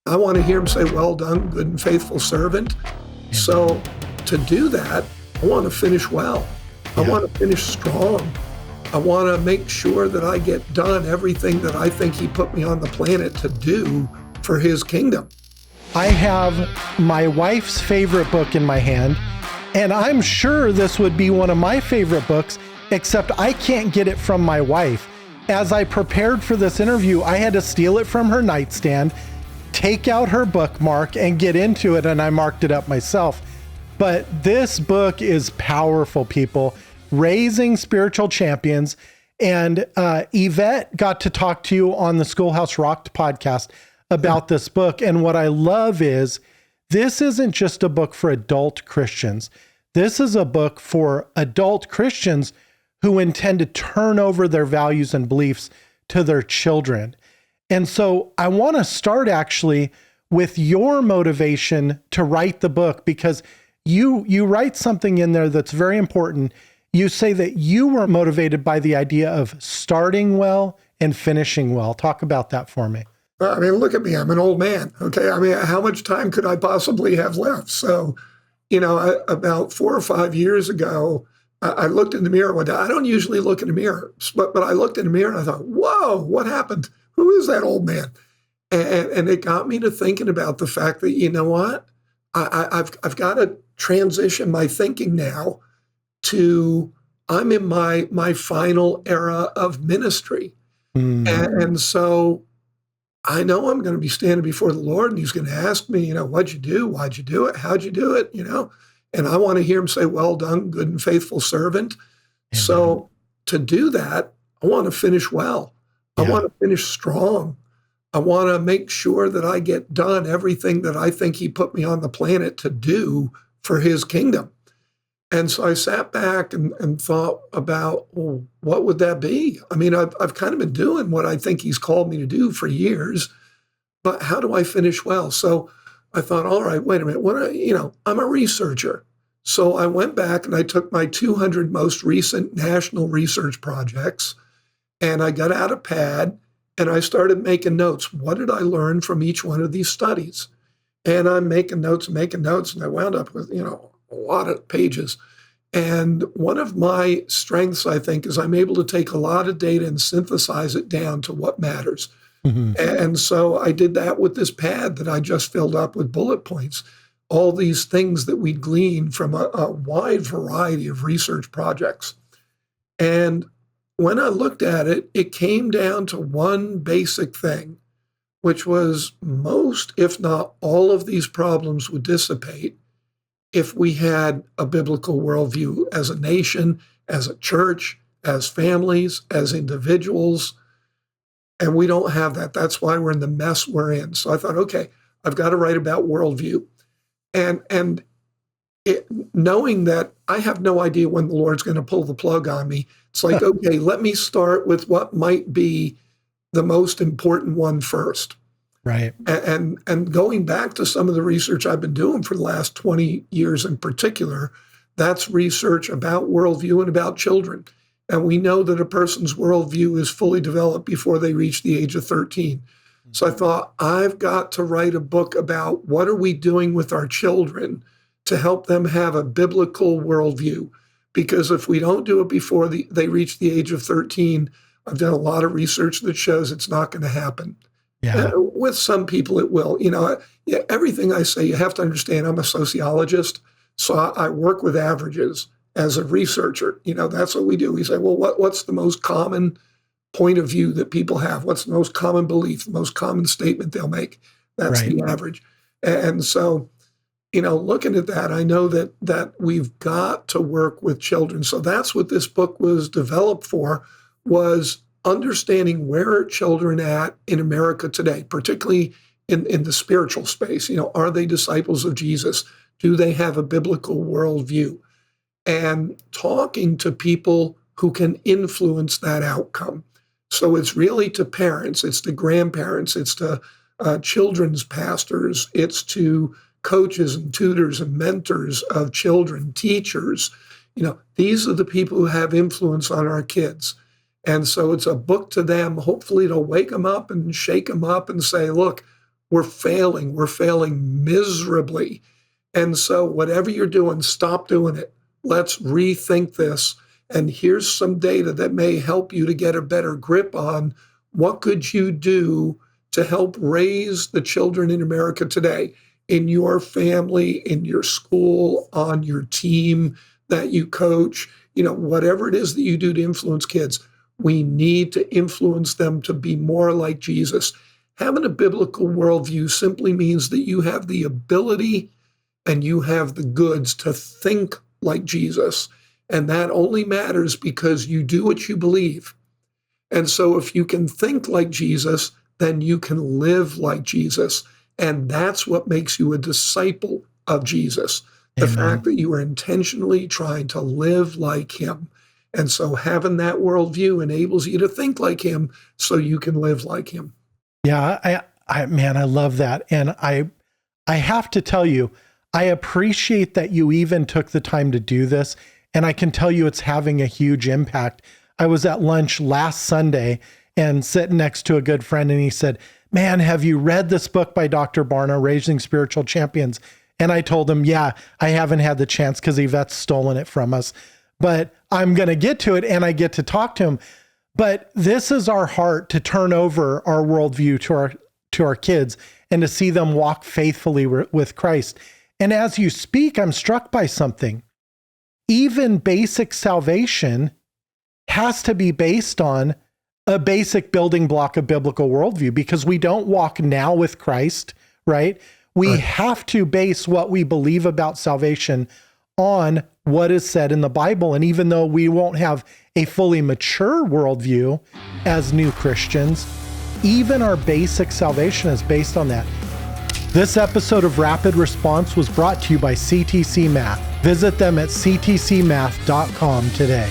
I want to hear him say, well done, good and faithful servant. So to do that, I want to finish well. I want to finish strong. I want to make sure that I get done everything that I think he put me on the planet to do for his kingdom. I have my wife's favorite book in my hand, and I'm sure this would be one of my favorite books, except I can't get it from my wife. As I prepared for this interview, I had to steal it from her nightstand, take out her bookmark, and get into it, and I marked it up myself. But this book is powerful, people. Raising Spiritual Champions. And Yvette got to talk to you on the Schoolhouse Rocked podcast about this book. And what I love is this isn't just a book for adult Christians. This is a book for adult Christians who intend to turn over their values and beliefs to their children. And so I want to start actually with your motivation to write the book, because you write something in there that's very important. You say that you were motivated by the idea of starting well and finishing well. Talk about that for me. I mean, look at me. I'm an old man. Okay. I mean, how much time could I possibly have left? So, about 4 or 5 years ago, I looked in the mirror one day. I don't usually look in the mirror, but I looked in the mirror and I thought, whoa, what happened? Who is that old man? And it got me to thinking about the fact that, you know what? I've got to transition my thinking now to I'm in my final era of ministry. And so I know I'm going to be standing before the Lord and he's going to ask me, what'd you do? Why'd you do it? How'd you do it? And I want to hear him say, well done, good and faithful servant. Amen. So to do that, I want to finish well. I want to finish strong. I want to make sure that I get done everything that I think he put me on the planet to do for his kingdom. And so I sat back and thought about, well, what would that be? I mean, I've kind of been doing what I think he's called me to do for years, but how do I finish well? So I thought, all right, wait a minute. I'm a researcher. So I went back and I took my 200 most recent national research projects and I got out a pad and I started making notes. What did I learn from each one of these studies? And I'm making notes, and I wound up with, a lot of pages. And one of my strengths, I think, is I'm able to take a lot of data and synthesize it down to what matters. Mm-hmm. And so I did that with this pad that I just filled up with bullet points, all these things that we gleaned from a wide variety of research projects. And when I looked at it, it came down to one basic thing, which was most, if not all of these problems would dissipate if we had a biblical worldview as a nation, as a church, as families, as individuals. And we don't have that. That's why we're in the mess we're in. So I thought, okay, I've got to write about worldview. And knowing that I have no idea when the Lord's going to pull the plug on me, it's like, okay, let me start with what might be the most important one first. Right. And going back to some of the research I've been doing for the last 20 years in particular, that's research about worldview and about children. And we know that a person's worldview is fully developed before they reach the age of 13. So I thought, I've got to write a book about what are we doing with our children to help them have a biblical worldview. Because if we don't do it before they reach the age of 13, I've done a lot of research that shows it's not going to happen. Yeah. With some people, it will. Everything I say, you have to understand I'm a sociologist, so I work with averages as a researcher. That's what we do. We say, well, what's the most common point of view that people have? What's the most common belief, the most common statement they'll make? That's right. The average. And so, looking at that, I know that we've got to work with children. So that's what this book was developed for, was understanding where are children at in America today, particularly in the spiritual space. Are they disciples of Jesus? Do they have a biblical worldview? And talking to people who can influence that outcome. So it's really to parents, it's to grandparents, it's to children's pastors, it's to coaches and tutors and mentors of children, teachers. These are the people who have influence on our kids. And so it's a book to them. Hopefully it'll wake them up and shake them up and say, look, we're failing. We're failing miserably. And so whatever you're doing, stop doing it. Let's rethink this. And here's some data that may help you to get a better grip on what could you do to help raise the children in America today, in your family, in your school, on your team that you coach, whatever it is that you do to influence kids. We need to influence them to be more like Jesus. Having a biblical worldview simply means that you have the ability and you have the goods to think like Jesus. And that only matters because you do what you believe. And so if you can think like Jesus, then you can live like Jesus. And that's what makes you a disciple of Jesus. The Amen. fact that you are intentionally trying to live like him. And so having that worldview enables you to think like him so you can live like him. Yeah, man, I love that. And I have to tell you, I appreciate that you even took the time to do this. And I can tell you it's having a huge impact. I was at lunch last Sunday and sitting next to a good friend, and he said, "Man, have you read this book by Dr. Barna, Raising Spiritual Champions?" And I told him, "Yeah, I haven't had the chance because Yvette's stolen it from us, but I'm going to get to it and I get to talk to him." But this is our heart, to turn over our worldview to our kids and to see them walk faithfully with Christ. And as you speak, I'm struck by something. Even basic salvation has to be based on a basic building block of biblical worldview, because we don't walk now with Christ, right? We have to base what we believe about salvation on what is said in the Bible. And even though we won't have a fully mature worldview as new Christians, even our basic salvation is based on that. This episode of Rapid Response was brought to you by CTC Math. Visit them at ctcmath.com today.